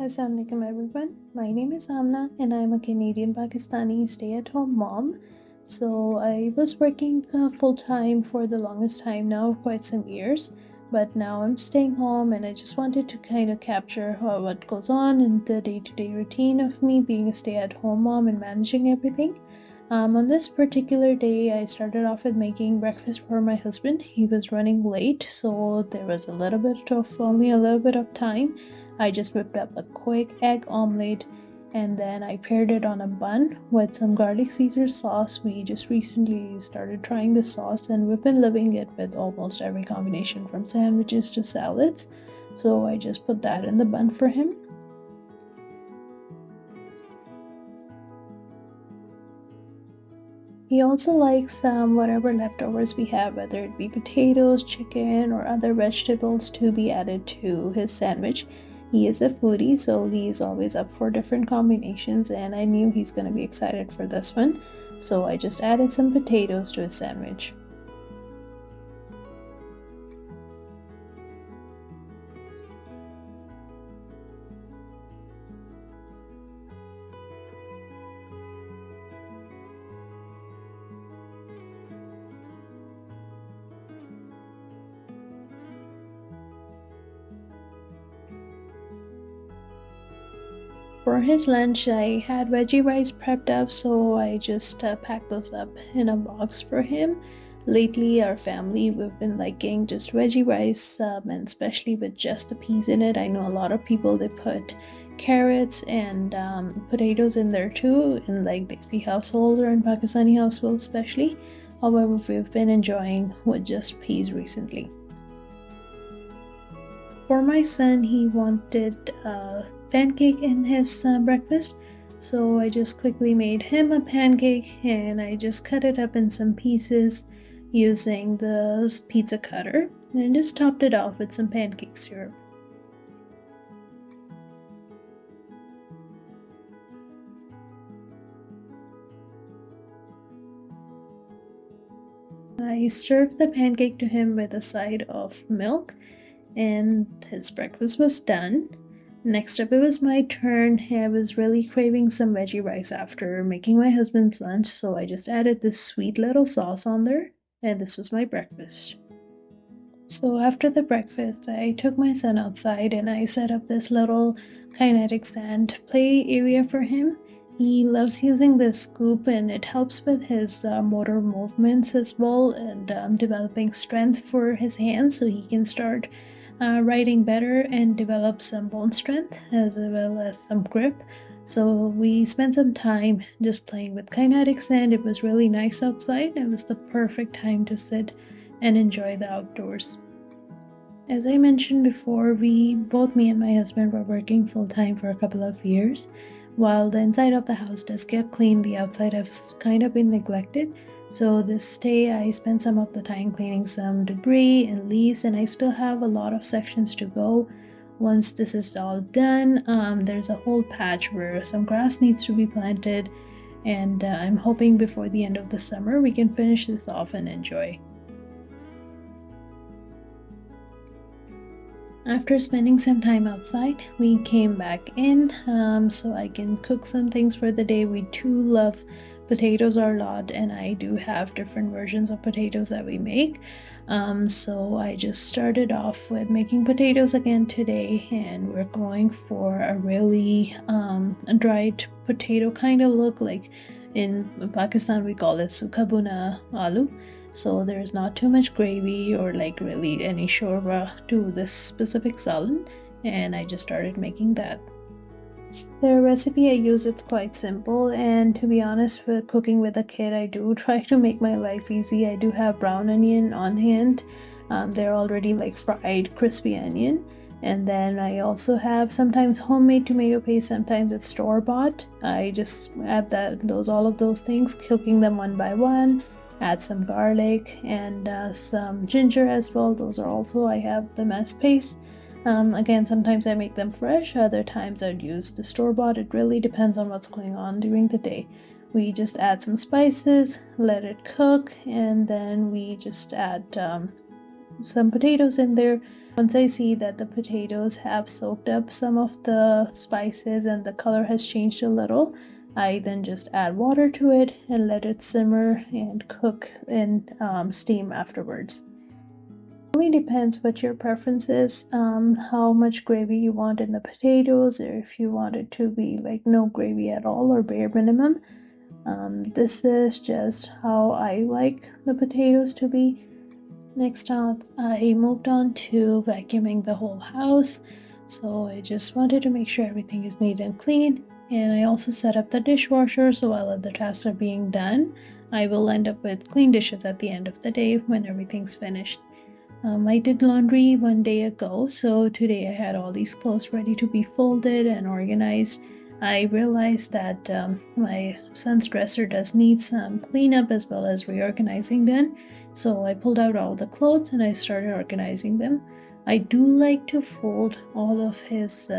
Assalamu alaikum everyone. My name is Amna and I'm a Canadian Pakistani stay-at-home mom. So I was working full-time for the longest time now, quite some years, but now I'm staying home and I just wanted to kind of capture what goes on in the day-to-day routine of me being a stay-at-home mom and managing everything. On this particular day, I started off with making breakfast for my husband. He was running late, so there was only a little bit of time. I just whipped up a quick egg omelette and then I paired it on a bun with some garlic Caesar sauce. We just recently started trying this sauce and we've been loving it with almost every combination from sandwiches to salads. So I just put that in the bun for him. He also likes whatever leftovers we have, whether it be potatoes, chicken, or other vegetables, to be added to his sandwich. He is a foodie, so he is always up for different combinations, and I knew he's going to be excited for this one. So I just added some potatoes to his sandwich. For his lunch, I had veggie rice prepped up, so I just packed those up in a box for him. Lately, our family, we've been liking just veggie rice, and especially with just the peas in it. I know a lot of people, they put carrots and potatoes in there too, in like desi households or in Pakistani households especially. However, we've been enjoying with just peas recently. For my son, he wanted pancake in his breakfast, so I just quickly made him a pancake and I just cut it up in some pieces using the pizza cutter and just topped it off with some pancake syrup. I served the pancake to him with a side of milk and his breakfast was done. Next up, it was my turn. I was really craving some veggie rice after making my husband's lunch, so I just added this sweet little sauce on there, and this was my breakfast. So after the breakfast, I took my son outside and I set up this little kinetic sand play area for him. He loves using this scoop and it helps with his motor movements as well, and developing strength for his hands so he can start riding better and develop some bone strength as well as some grip. So we spent some time just playing with kinetic sand. It was really nice outside. It was the perfect time to sit and enjoy the outdoors. As I mentioned before, both me and my husband were working full-time for a couple of years. While the inside of the house does get clean, the outside has kind of been neglected. So this day I spent some of the time cleaning some debris and leaves, and I still have a lot of sections to go. Once this is all done, there's a whole patch where some grass needs to be planted, and I'm hoping before the end of the summer we can finish this off and enjoy. After spending some time outside, we came back in so I can cook some things for the day. We do love potatoes are a lot, and I do have different versions of potatoes that we make. So I just started off with making potatoes again today, and we're going for a really dried potato kind of look. Like in Pakistan we call it sukha buna aloo. So there's not too much gravy or like really any shorba to this specific salad, and I just started making that. The recipe I use, it's quite simple, and to be honest, with cooking with a kid, I do try to make my life easy. I do have brown onion on hand. They're already like fried crispy onion, and then I also have sometimes homemade tomato paste, sometimes it's store-bought. I just add all of those things, cooking them one by one. Add some garlic and some ginger as well. Those are also, I have them as paste. Again, sometimes I make them fresh, other times I'd use the store-bought. It really depends on what's going on during the day. We just add some spices, let it cook, and then we just add some potatoes in there. Once I see that the potatoes have soaked up some of the spices and the color has changed a little, I then just add water to it and let it simmer and cook in steam afterwards. It really depends what your preference is, how much gravy you want in the potatoes, or if you want it to be like no gravy at all or bare minimum. This is just how I like the potatoes to be. Next up, I moved on to vacuuming the whole house. So I just wanted to make sure everything is neat and clean. And I also set up the dishwasher, so while other tasks are being done, I will end up with clean dishes at the end of the day when everything's finished. I did laundry one day ago, so today I had all these clothes ready to be folded and organized. I realized that my son's dresser does need some cleanup as well as reorganizing done, so I pulled out all the clothes and I started organizing them. I do like to fold all of his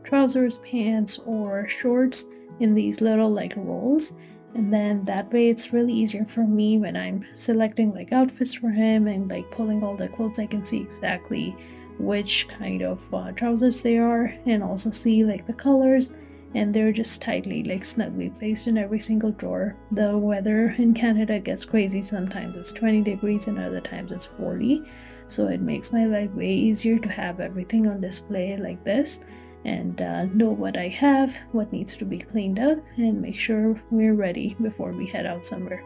trousers, pants, or shorts in these little like rolls, and then that way it's really easier for me when I'm selecting like outfits for him and like pulling all the clothes. I can see exactly which kind of trousers they are and also see like the colors, and they're just tightly like snugly placed in every single drawer. The weather in Canada gets crazy. Sometimes it's 20 degrees and other times it's 40, so it makes my life way easier to have everything on display like this and know what I have, what needs to be cleaned up, and make sure we're ready before we head out somewhere.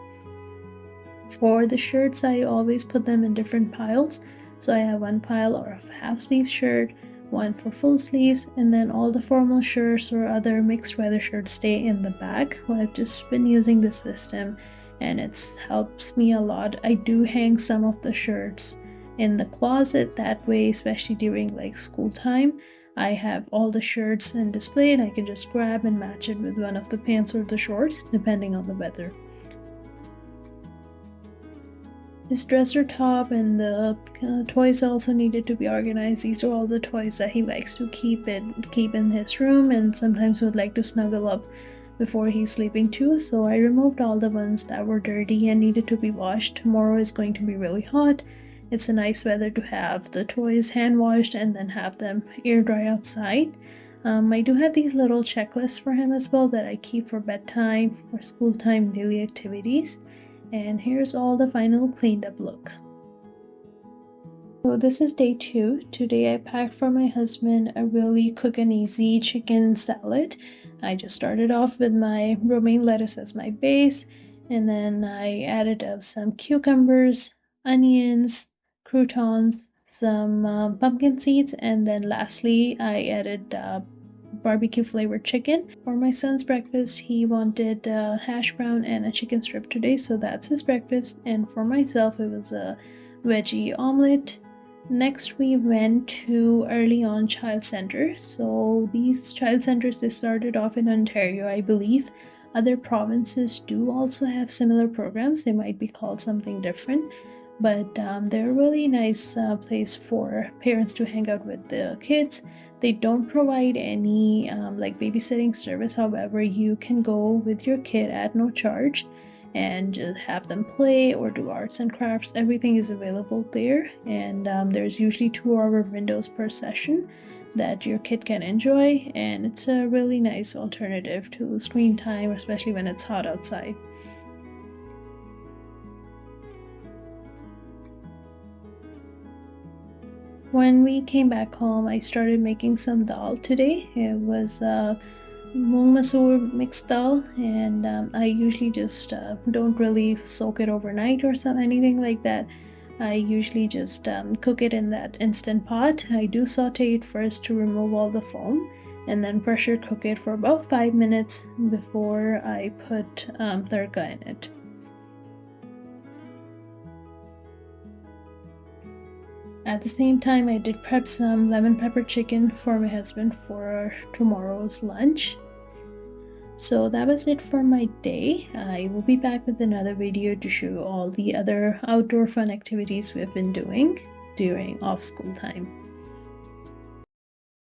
For the shirts, I always put them in different piles. So I have one pile of half sleeve shirt, one for full sleeves, and then all the formal shirts or other mixed weather shirts stay in the back. Well, I've just been using this system and it helps me a lot. I do hang some of the shirts in the closet, that way, especially during like school time, I have all the shirts in display and I can just grab and match it with one of the pants or the shorts depending on the weather. His dresser top and the toys also needed to be organized. These are all the toys that he likes to keep in his room and sometimes would like to snuggle up before he's sleeping too. So I removed all the ones that were dirty and needed to be washed. Tomorrow is going to be really hot. It's a nice weather to have the toys hand washed and then have them air dry outside. I do have these little checklists for him as well that I keep for bedtime, for school time, daily activities. And here's all the final cleaned up look. So this is day 2. Today I packed for my husband a really quick and easy chicken salad. I just started off with my romaine lettuce as my base, and then I added up some cucumbers, onions, croutons, some pumpkin seeds, and then lastly I added barbecue flavored chicken. For my son's breakfast, he wanted a hash brown and a chicken strip today, so that's his breakfast. And for myself, it was a veggie omelet. Next, we went to Early On Child Center. So these child centers, they started off in Ontario, I believe. Other provinces do also have similar programs. They might be called something different, but they're a really nice place for parents to hang out with the kids. They don't provide any like babysitting service. However, you can go with your kid at no charge and just have them play or do arts and crafts. Everything is available there, and there's usually 2-hour windows per session that your kid can enjoy, and it's a really nice alternative to screen time, especially when it's hot outside. When we came back home, I started making some dal today. It was moong masoor mixed dal, and I usually just don't really soak it overnight or anything like that. I usually just cook it in that instant pot. I do saute it first to remove all the foam, and then pressure cook it for about 5 minutes before I put tadka in it. At the same time, I did prep some lemon pepper chicken for my husband for tomorrow's lunch. So that was it for my day. I will be back with another video to show all the other outdoor fun activities we've been doing during off-school time.